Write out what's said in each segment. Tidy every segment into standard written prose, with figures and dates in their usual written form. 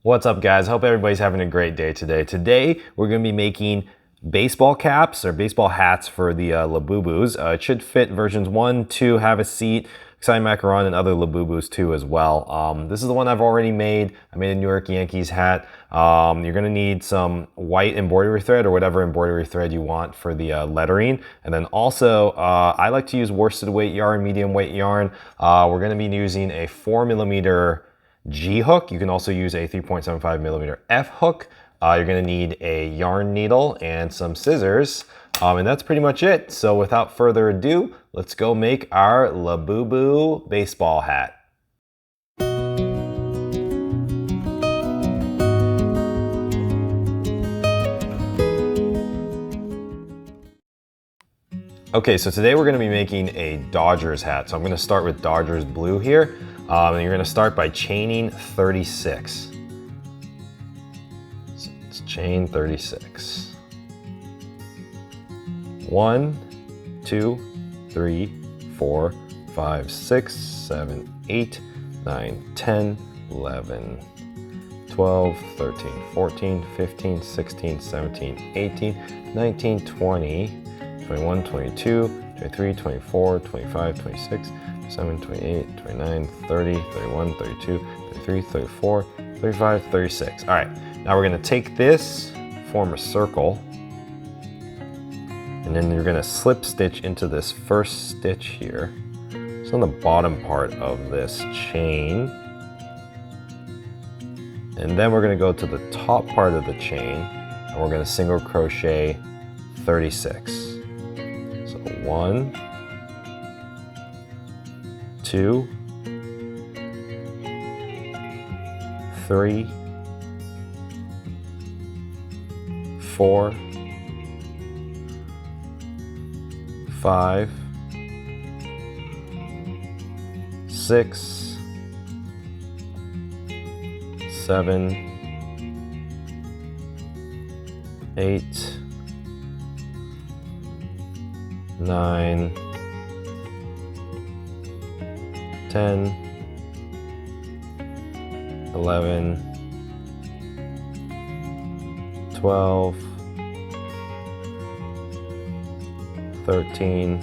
What's up, guys? Hope everybody's having a great day today. Today, we're going to be making baseball caps or baseball hats for the Labubus. It should fit versions 1, 2, Have a Seat, Exciting Macaron, and other Labubus too as well. This is the one I've already made. I made a New York Yankees hat. You're going to need some white embroidery thread or whatever embroidery thread you want for the lettering. And then also, I like to use worsted weight yarn, medium weight yarn. We're going to be using a 4mm G hook. You can also use a 3.75mm F hook. You're gonna need a yarn needle and some scissors. And that's pretty much it. So without further ado, let's go make our Labubu baseball hat. Okay, so today we're gonna be making a Dodgers hat. So I'm gonna start with Dodgers blue here. And you're gonna start by chaining 36. So let's chain 36. 1, 2, 3, 4, 5, 6, 7, 8, 9, 10, 11, 12, 13, 14, 15, 16, 17, 18, 19, 20, 21, 22, 23, 24, 25, 26, 27, 28, 29, 30, 31, 32, 33, 34, 35, 36. All right, now we're gonna take this, form a circle, and then you're gonna slip stitch into this first stitch here. It's on the bottom part of this chain. And then we're gonna go to the top part of the chain, and we're gonna single crochet 36. So 1, 2, 3, 4, 5, 6, 7, 8, 9, 10, 11, 12, 13,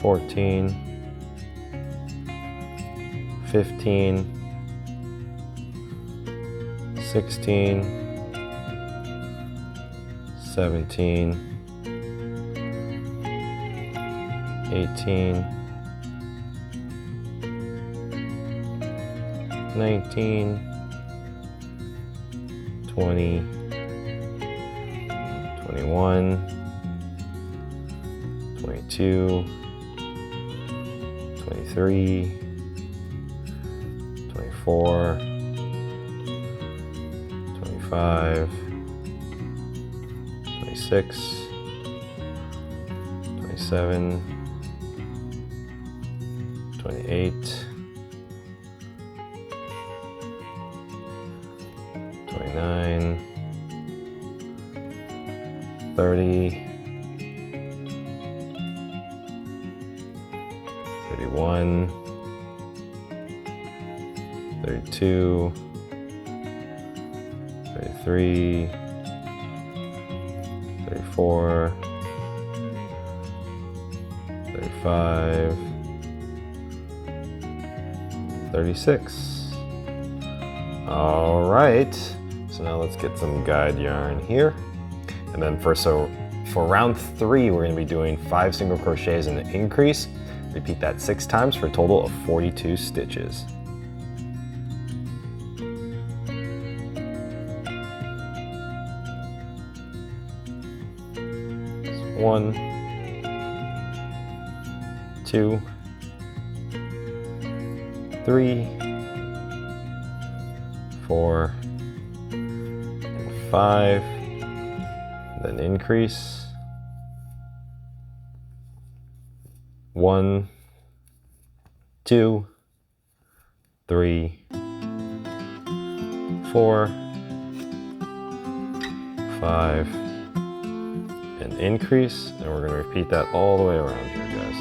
14, 15, 16, 17, 18, 19, 20, 21, 22, 23, 24, 25, 26, 27, 28, 29, 30, 31, 32, 33, 34, 35, 36. All right, so now let's get some guide yarn here. And then for round 3, we're gonna be doing 5 single crochets in the increase. Repeat that 6 times for a total of 42 stitches. So 1, 2, 3, 4, and 5, then increase. 1, 2, 3, 4, 5, and increase. And we're going to repeat that all the way around here, guys.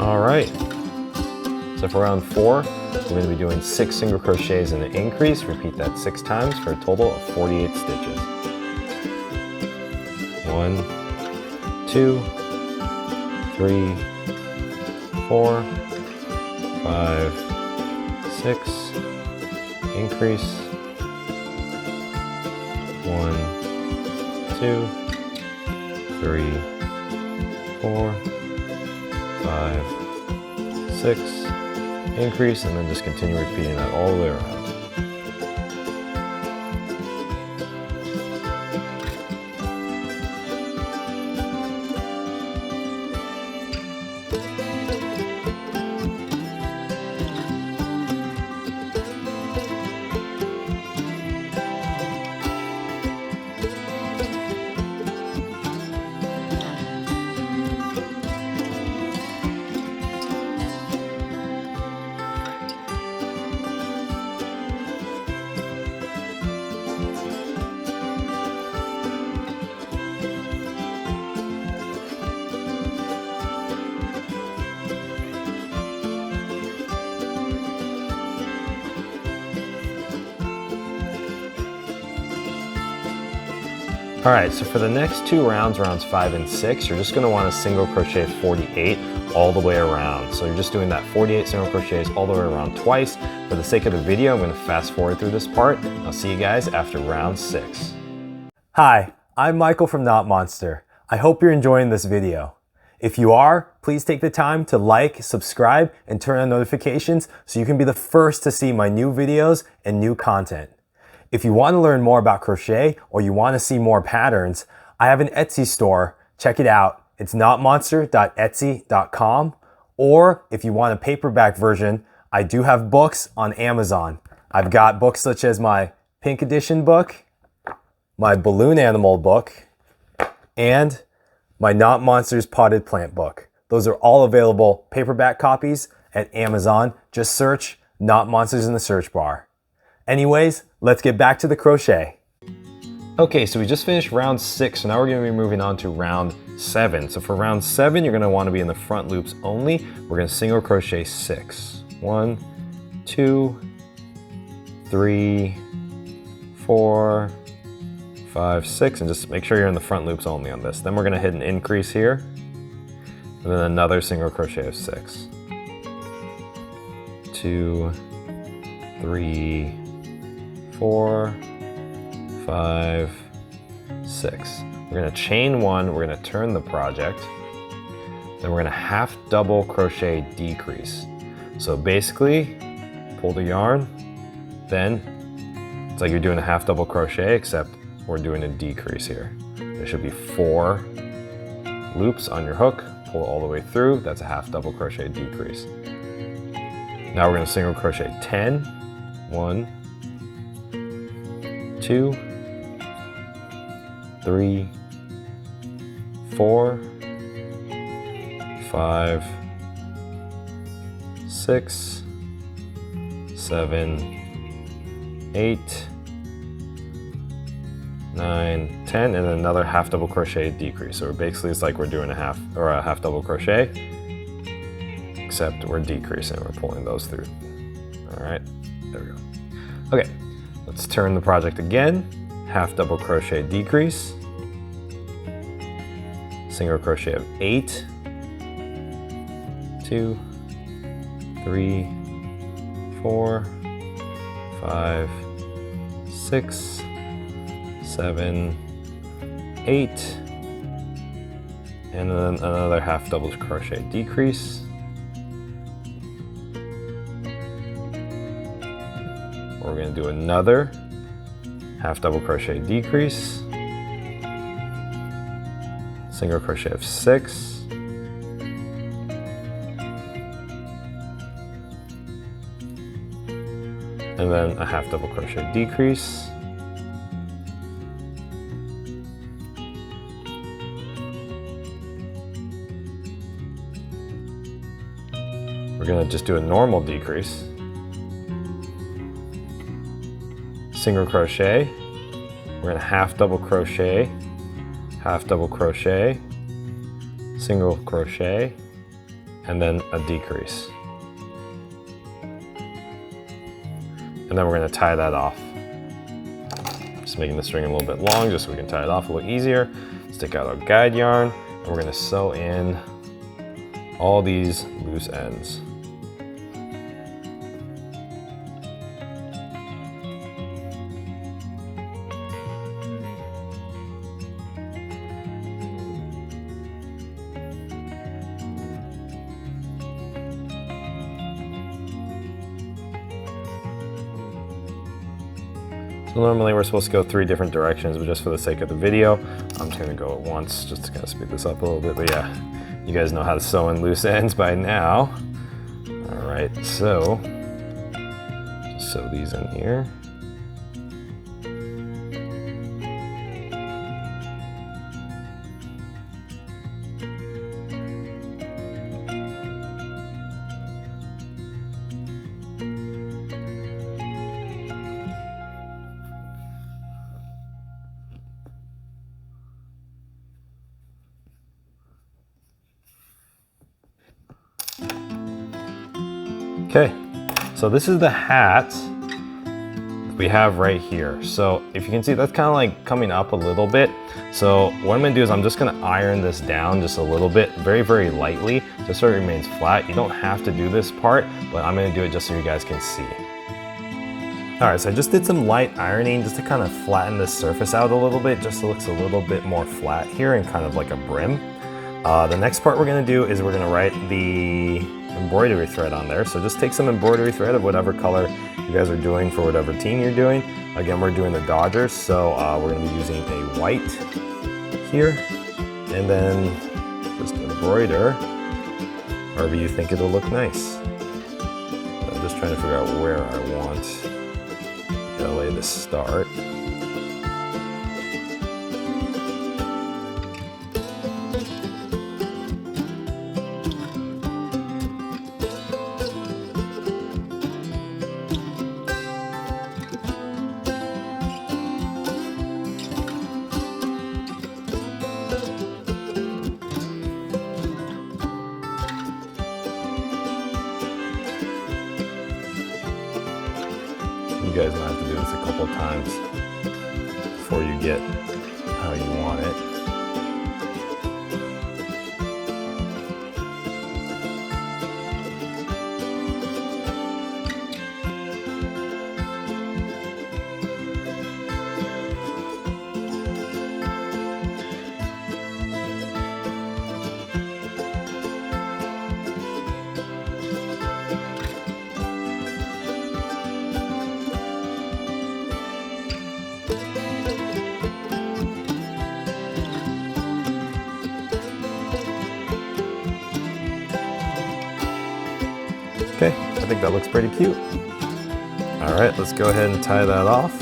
All right, so for round 4, we're going to be doing 6 single crochets in an increase. Repeat that 6 times for a total of 48 stitches. 1, 2, 3, 4, 5, 6, increase, 1, 2, 3, 4, 5, 6, increase, and then just continue repeating that all the way around. All right, so for the next 2 rounds, rounds 5 and 6, you're just gonna wanna single crochet 48 all the way around. So you're just doing that 48 single crochets all the way around twice. For the sake of the video, I'm gonna fast forward through this part. I'll see you guys after round 6. Hi, I'm Michael from Knotmonster. I hope you're enjoying this video. If you are, please take the time to like, subscribe, and turn on notifications so you can be the first to see my new videos and new content. If you want to learn more about crochet or you want to see more patterns, I have an Etsy store. Check it out. It's knotmonster.etsy.com. Or if you want a paperback version, I do have books on Amazon. I've got books such as my Pink Edition book, my Balloon Animal book, and my Knotmonster's Potted Plant book. Those are all available paperback copies at Amazon. Just search Knotmonsters in the search bar. Anyways, let's get back to the crochet. Okay, so we just finished round 6, so now we're gonna be moving on to round 7. So for round 7, you're gonna wanna be in the front loops only. We're gonna single crochet 6. 1, 2, 3, 4, 5, 6, and just make sure you're in the front loops only on this. Then we're gonna hit an increase here, and then another single crochet of 6. 2, 3, 4, 5, 6. We're gonna chain 1, we're gonna turn the project, then we're gonna half double crochet decrease. So basically, pull the yarn, then it's like you're doing a half double crochet, except we're doing a decrease here. There should be 4 loops on your hook, pull all the way through, that's a half double crochet decrease. Now we're gonna single crochet 10, 1, 2, 3, 4, 5, 6, 7, 8, 9, 10, and another half double crochet decrease. So basically it's like we're doing a half double crochet, except we're decreasing, we're pulling those through. All right, there we go. Okay, let's turn the project again. Half double crochet decrease, single crochet of 8, 2, 3, 4, 5, 6, 7, 8, and then another half double crochet decrease. We're going to do another half double crochet decrease, single crochet of 6, and then a half double crochet decrease, we're going to just do a normal decrease, single crochet, we're going to half double crochet, single crochet, and then a decrease. And then we're going to tie that off. Just making the string a little bit long just so we can tie it off a little easier. Stick out our guide yarn, and we're going to sew in all these loose ends. So normally we're supposed to go 3 different directions, but just for the sake of the video, I'm just gonna go at once just to kind of speed this up a little bit. But yeah, you guys know how to sew in loose ends by now. All right, so just sew these in here. Okay, so this is the hat we have right here. So if you can see, that's kind of like coming up a little bit. So what I'm gonna do is I'm just gonna iron this down just a little bit, very, very lightly, just so it remains flat. You don't have to do this part, but I'm gonna do it just so you guys can see. All right, so I just did some light ironing just to kind of flatten this surface out a little bit, just so it looks a little bit more flat here and kind of like a brim. The next part we're gonna do is we're gonna write the embroidery thread on there. So just take some embroidery thread of whatever color you guys are doing for whatever team you're doing. Again, we're doing the Dodgers, so we're gonna be using a white here, and then just embroider wherever you think it'll look nice. I'm just trying to figure out where I want LA to start. You guys might have to do this a couple of times before you get how you want it. Okay, I think that looks pretty cute. All right, let's go ahead and tie that off.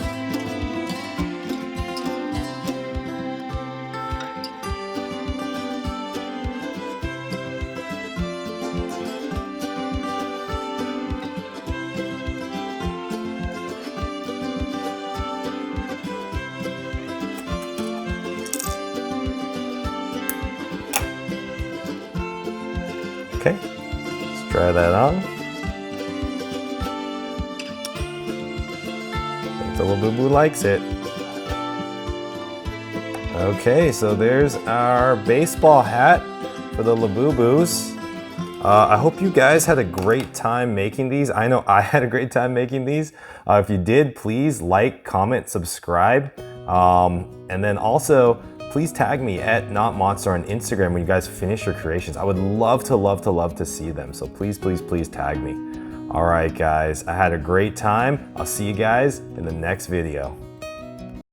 Okay, let's try that on. The Labubu likes it. Okay, so there's our baseball hat for the Labubus. I hope you guys had a great time making these. I know I had a great time making these. If you did, please like, comment, subscribe. And then also, please tag me at Knotmonster on Instagram when you guys finish your creations. I would love to see them. So please, please, please tag me. All right, guys, I had a great time. I'll see you guys in the next video.